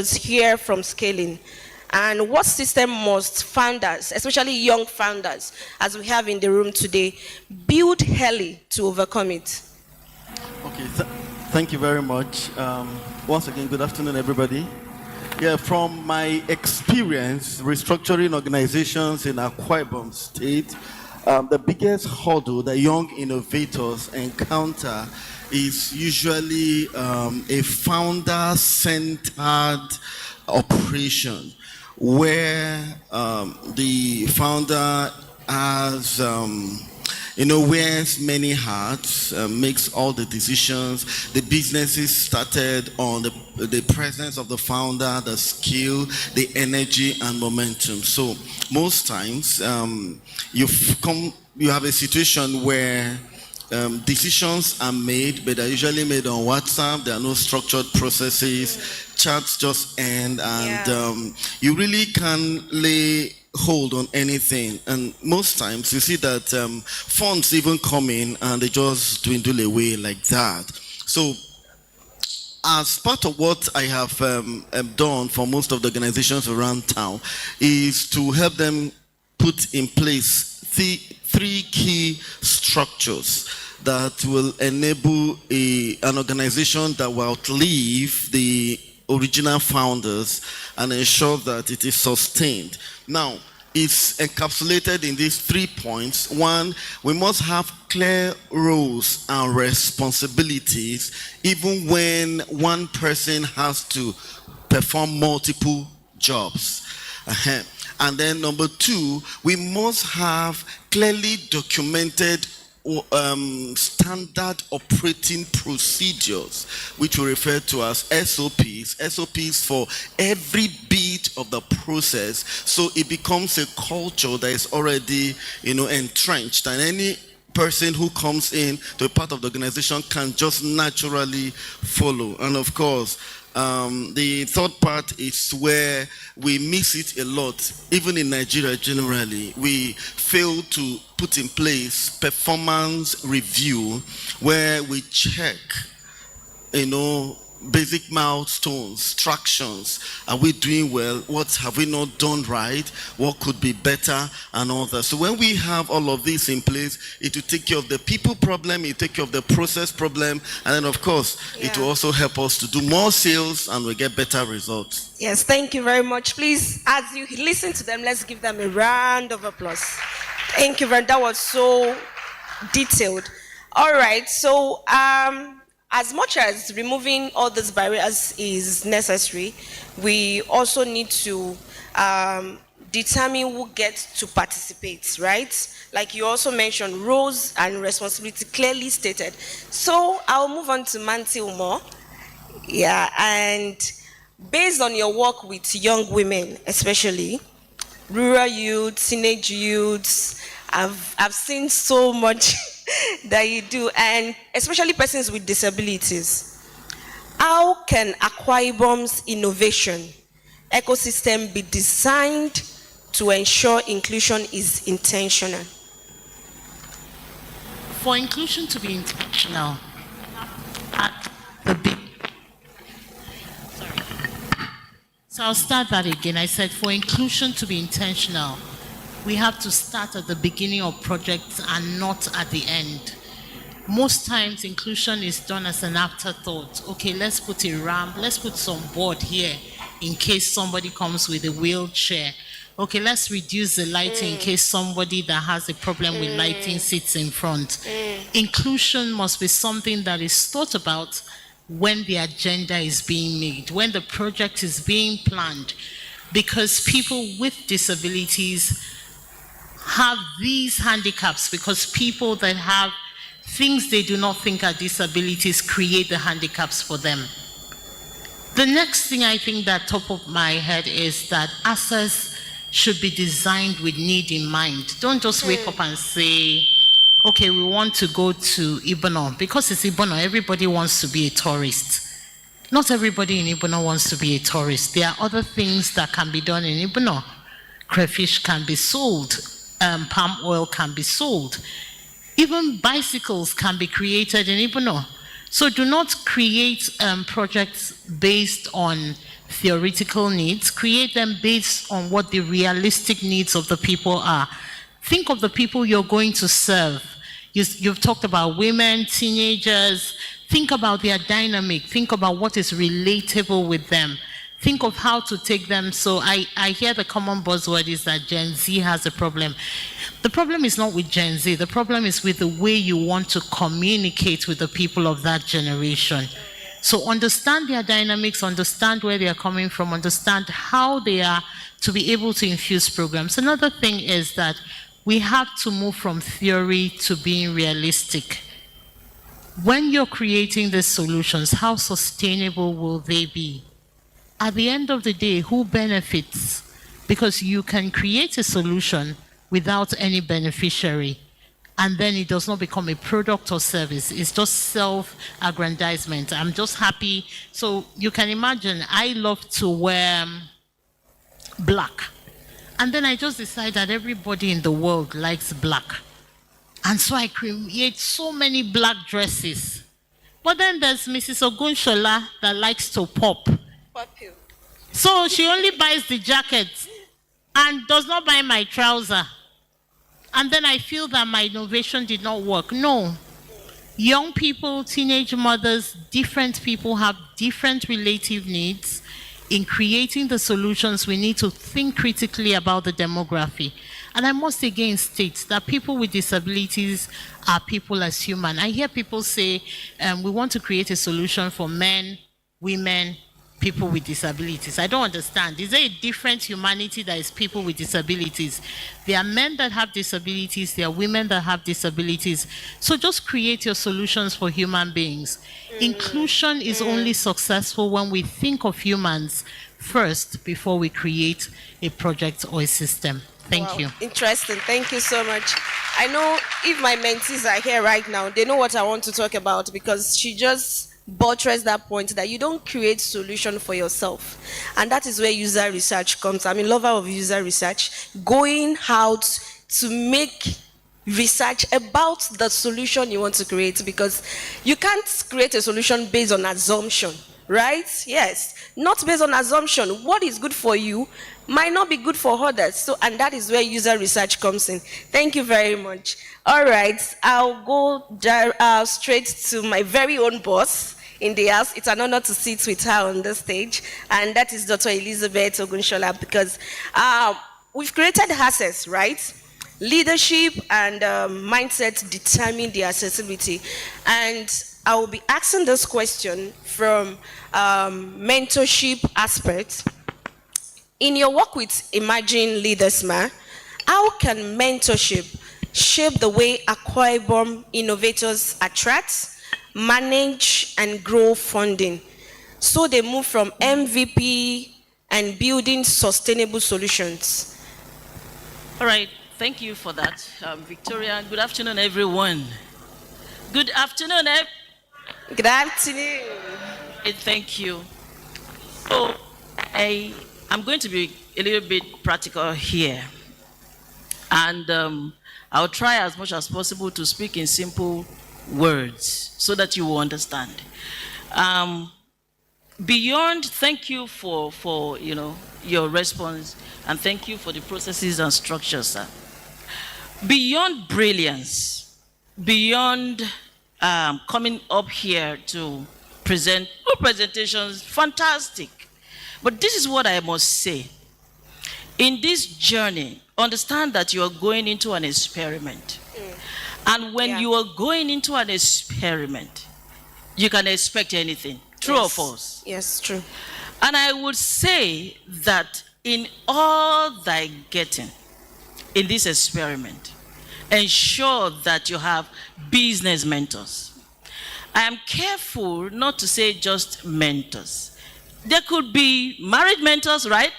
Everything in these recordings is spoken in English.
hear from scaling, and what system must founders, especially young founders, as we have in the room today, build early to overcome it? Okay, thank you very much. Once again, good afternoon, everybody. Yeah, from my experience restructuring organizations in Akwa Ibom State, the biggest hurdle that young innovators encounter is usually a founder-centered operation where the founder has wears many hats, makes all the decisions. The business is started on the presence of the founder, the skill, the energy, and momentum. So most times you have a situation where decisions are made, but they're usually made on WhatsApp. There are no structured processes. Chats just end, and you really can't lay hold on anything. And most times you see that funds even come in and they just dwindle away like that. So as part of what I have done for most of the organizations around town is to help them put in place three key structures that will enable an organization that will outlive the original founders and ensure that it is sustained. Now, it's encapsulated in these 3 points. One, we must have clear roles and responsibilities, even when one person has to perform multiple jobs. And then number 2, we must have clearly documented standard operating procedures, which we refer to as SOPs for every bit of the process, so it becomes a culture that is already entrenched, and any person who comes in to a part of the organization can just naturally follow. And of course, the third part is where we miss it a lot. Even in Nigeria generally, we fail to put in place performance review where we check, basic milestones, tractions. Are we doing well? What have we not done right? What could be better? And all that. So when we have all of this in place, it will take care of the people problem, it will take care of the process problem, and then of course, it will also help us to do more sales and we get better results. Yes, thank you very much. Please, as you listen to them, let's give them a round of applause. Thank you very much. That was so detailed. All right, so as much as removing all these barriers is necessary, we also need to determine who gets to participate, right? Like you also mentioned, roles and responsibility clearly stated. So I'll move on to Manti Umo. Yeah, and based on your work with young women, especially rural youth, teenage youths, I've seen so much that you do, and especially persons with disabilities. How can Akwa Ibom's innovation ecosystem be designed to ensure inclusion is intentional? For inclusion to be intentional, at the big. Sorry. So I'll start that again. I said for inclusion to be intentional, we have to start at the beginning of projects and not at the end. Most times inclusion is done as an afterthought. Okay, let's put a ramp, let's put some board here in case somebody comes with a wheelchair. Okay, let's reduce the lighting in case somebody that has a problem with lighting sits in front. Inclusion must be something that is thought about when the agenda is being made, when the project is being planned, because people with disabilities have these handicaps, because people that have things they do not think are disabilities create the handicaps for them. The next thing I think that top of my head is that assets should be designed with need in mind. Don't just wake up and say, okay, we want to go to Ibom. Because it's Ibom, everybody wants to be a tourist. Not everybody in Ibom wants to be a tourist. There are other things that can be done in Ibom. Crayfish can be sold. Palm oil can be sold. Even bicycles can be created in Ibom. So do not create projects based on theoretical needs. Create them based on what the realistic needs of the people are. Think of the people you're going to serve. You've talked about women, teenagers. Think about their dynamic. Think about what is relatable with them. Think of how to take them. So I hear the common buzzword is that Gen Z has a problem. The problem is not with Gen Z. The problem is with the way you want to communicate with the people of that generation. So understand their dynamics, understand where they are coming from, understand how they are to be able to infuse programs. Another thing is that we have to move from theory to being realistic. When you're creating these solutions, how sustainable will they be? At the end of the day, who benefits? Because you can create a solution without any beneficiary, and then it does not become a product or service. It's just self-aggrandizement. I'm just happy. So you can imagine, I love to wear black. And then I just decide that everybody in the world likes black. And so I create so many black dresses. But then there's Mrs. Ogunshola that likes to pop. So she only buys the jacket and does not buy my trouser. And then I feel that my innovation did not work. No. Young people, teenage mothers, different people have different relative needs. In creating the solutions, we need to think critically about the demography. And I must again state that people with disabilities are people as human. I hear people say, we want to create a solution for men, women, people with disabilities. I don't understand. Is there a different humanity that is people with disabilities? There are men that have disabilities, there are women that have disabilities. So just create your solutions for human beings. Inclusion is only successful when we think of humans first before we create a project or a system. Thank you. Interesting. Thank you so much. I know if my mentees are here right now, they know what I want to talk about, because she just buttress that point that you don't create solution for yourself, and that is where user research comes. I'm a lover of user research, going out to make research about the solution you want to create, because you can't create a solution based on assumption, right? Yes, not based on assumption. What is good for you might not be good for others. So, and that is where user research comes in. Thank you very much. All right, I'll go straight to my very own boss in the house. It's an honor to sit with her on the stage, and that is Dr. Elizabeth Ogunshola, because we've created access, right? Leadership and mindset determine the accessibility. And I will be asking this question from mentorship aspect. In your work with emerging leaders, how can mentorship shape the way Akwa Ibom innovators attract, manage, and grow funding, so they move from MVP and building sustainable solutions? All right, thank you for that, Victoria. Good afternoon, everyone. Good afternoon, Good afternoon. Thank you. So, I'm going to be a little bit practical here, and I'll try as much as possible to speak in simple words so that you will understand. Beyond, thank you for your response, and thank you for the processes and structures, sir. Beyond brilliance, beyond coming up here to present presentations, fantastic. But this is what I must say. In this journey, understand that you are going into an experiment. And when you are going into an experiment, you can expect anything. True or false? Yes, true. And I would say that in all thy getting in this experiment, ensure that you have business mentors. I am careful not to say just mentors. There could be married mentors, right?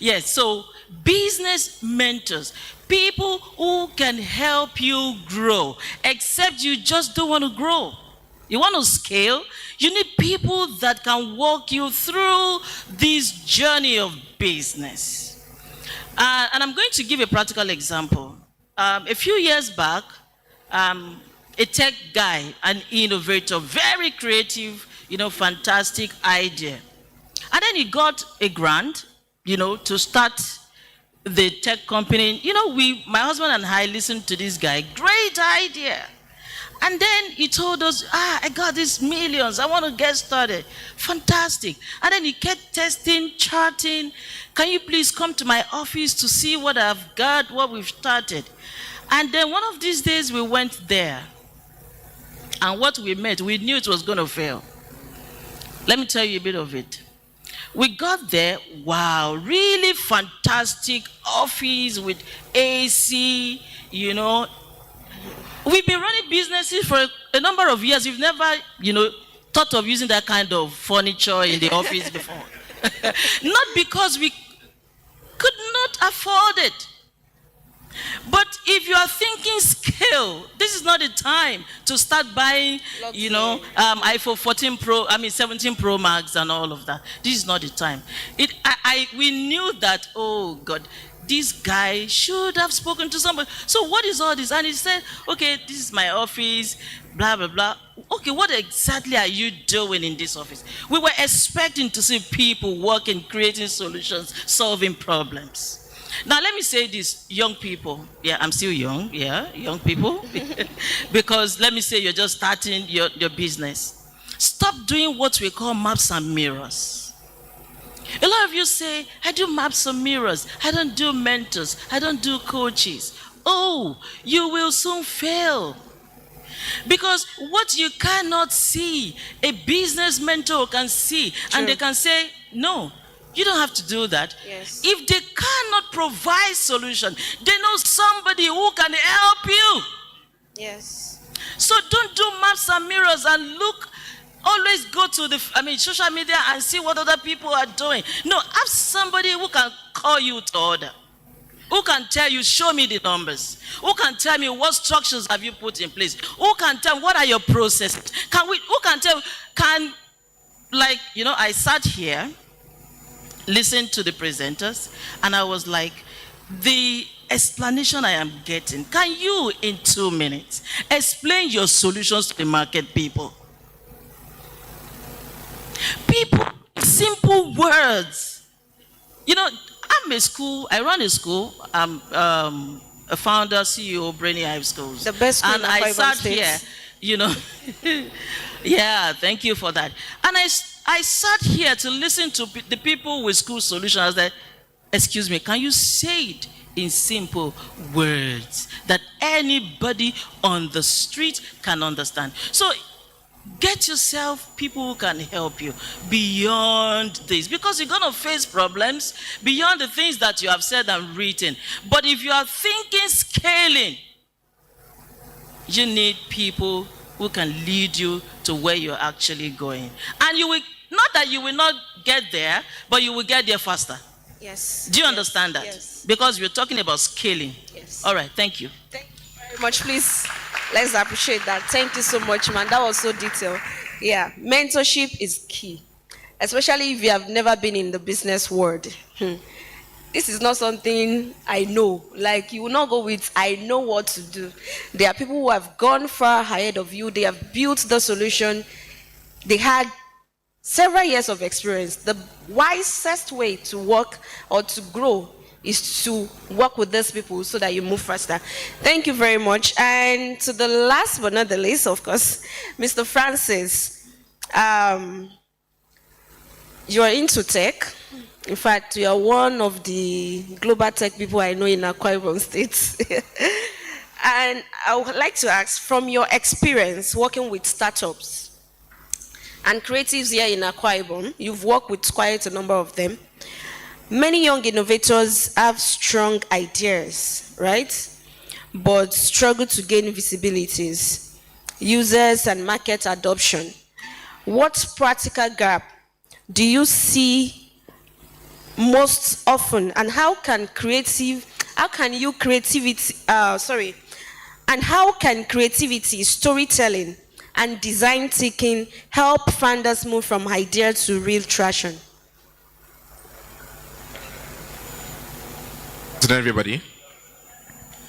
Yes, so business mentors, people who can help you grow, except you just don't want to grow. You want to scale, you need people that can walk you through this journey of business. And I'm going to give a practical example. A few years back, a tech guy, an innovator, very creative, fantastic idea. And then he got a grant, to start the tech company. My husband and I listened to this guy. Great idea. And then he told us, I got these millions. I want to get started. Fantastic. And then he kept testing, charting. Can you please come to my office to see what I've got, what we've started? And then one of these days we went there. And what we met, we knew it was going to fail. Let me tell you a bit of it. We got there, wow, really fantastic office with AC, We've been running businesses for a number of years. We've never, thought of using that kind of furniture in the office before. Not because we could not afford it. But if you are thinking scale, this is not the time to start buying, iPhone 17 Pro Max and all of that. This is not the time. We knew that, oh God, this guy should have spoken to somebody. So what is all this? And he said, okay, this is my office, blah, blah, blah. Okay, what exactly are you doing in this office? We were expecting to see people working, creating solutions, solving problems. Now, let me say this, young people. Yeah, I'm still young. Yeah, young people. Because let me say you're just starting your business. Stop doing what we call maps and mirrors. A lot of you say, I do maps and mirrors. I don't do mentors. I don't do coaches. Oh, you will soon fail. Because what you cannot see, a business mentor can see. True. And they can say, no, you don't have to do that. Yes. If they cannot provide solution, they know somebody who can help you. Yes. So don't do maps and mirrors and look. Always go to social media and see what other people are doing. No, have somebody who can call you to order. Who can tell you, show me the numbers? Who can tell me what structures have you put in place? Who can tell what are your processes? Who can tell, I sat here, listened to the presenters, and I was like, the explanation I am getting, can you in 2 minutes explain your solutions to the market people? People, simple words. I run a school. I'm a founder, CEO, Brainy Hive Schools. The best school and in I sat States. here, yeah, thank you for that. And I sat here to listen to the people with school solutions. I was like, excuse me, can you say it in simple words that anybody on the street can understand? So get yourself people who can help you beyond this, because you're going to face problems beyond the things that you have said and written. But if you are thinking scaling, you need people who can lead you to where you're actually going. And you will, not that you will not get there, but you will get there faster. Yes. Do you understand that? Yes. Because we're talking about scaling. Yes. All right, thank you. Thank you very much. Please, let's appreciate that. Thank you so much, man. That was so detailed. Yeah, mentorship is key, especially if you have never been in the business world. This is not something I know. Like, you will not go with, I know what to do. There are people who have gone far ahead of you. They have built the solution. They had several years of experience. The wisest way to work or to grow is to work with these people so that you move faster. Thank you very much. And to the last but not the least, of course, Mr. Francis, you are into tech. In fact, you are one of the global tech people I know in Akwa Ibom State. And I would like to ask, from your experience working with startups and creatives here in Akwa Ibom, you've worked with quite a number of them. Many young innovators have strong ideas, right? But struggle to gain visibilities, users and market adoption. What practical gap do you see most often, and how can creativity, storytelling, and design thinking help founders move from idea to real traction? Good day, everybody.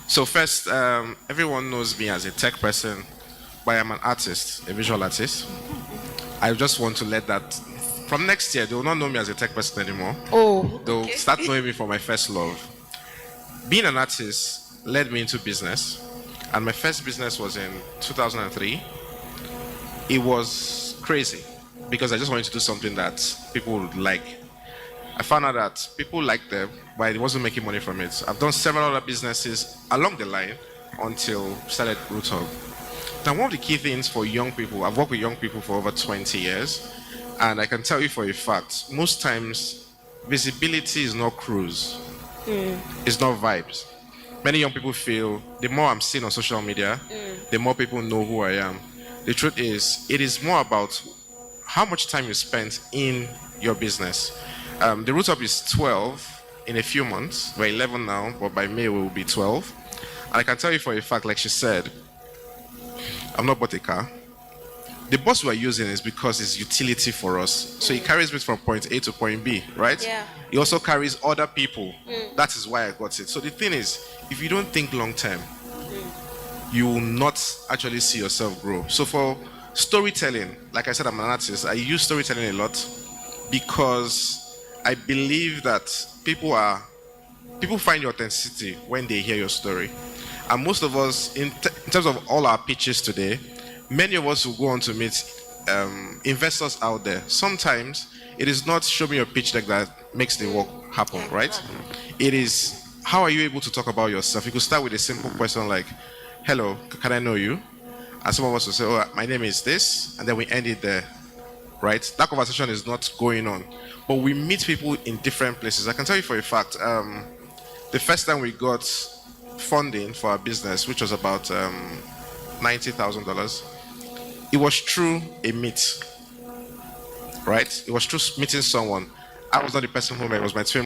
So first, everyone knows me as a tech person, but I'm an artist, a visual artist. I just want to let that From next year, they will not know me as a tech person anymore. Oh, They'll okay. start knowing me for my first love. Being an artist led me into business, and my first business was in 2003. It was crazy because I just wanted to do something that people would like. I found out that people liked them, but I wasn't making money from it. I've done several other businesses along the line until started Root Hub. Now, one of the key things for young people, I've worked with young people for over 20 years, and I can tell you for a fact, most times visibility is not cruise, it's not vibes. Many young people feel the more I'm seen on social media, the more people know who I am. The truth is, it is more about how much time you spend in your business. The Root Up is 12 in a few months. We're 11 now, but by May we will be 12. And I can tell you for a fact, like she said, I've not bought a car. The bus we're using is because it's utility for us. So it carries me from point A to point B, right? Yeah. It also carries other people. That is why I got it. So the thing is, if you don't think long term, you will not actually see yourself grow. So for storytelling, like I said, I'm an artist. I use storytelling a lot because I believe that people find your authenticity when they hear your story. And most of us, in terms of all our pitches today, many of us will go on to meet investors out there. Sometimes it is not show me your pitch deck that makes the work happen, right? It is how are you able to talk about yourself. You could start with a simple question like, hello, can I know you? And some of us will say, oh, my name is this, and then we end it there, right? That conversation is not going on. But we meet people in different places. I can tell you for a fact, the first time we got funding for our business, which was about $90,000, it was through a meet, right? It was through meeting someone. I was not the person who met, it was my twin